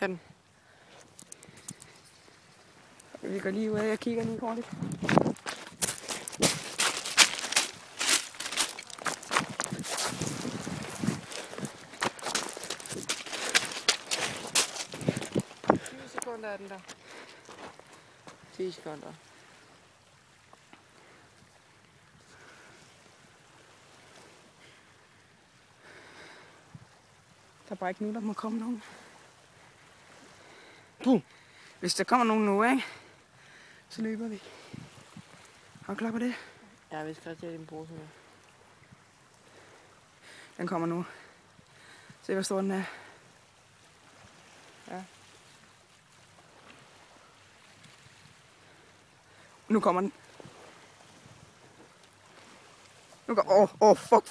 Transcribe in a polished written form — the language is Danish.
kan den. Vi går lige ud af, jeg kigger lige hurtigt. Sekunder er den der. 10 sekunder. Der er bare ikke nu, der må komme nogen. Hvis der kommer nogen nu, ikke? Så løber vi. Er du klar på det? Ja, vi skal have din pose med. Den kommer nu. Se, hvor stor den er. Ja. Nu kommer den. Nu går... Fuck.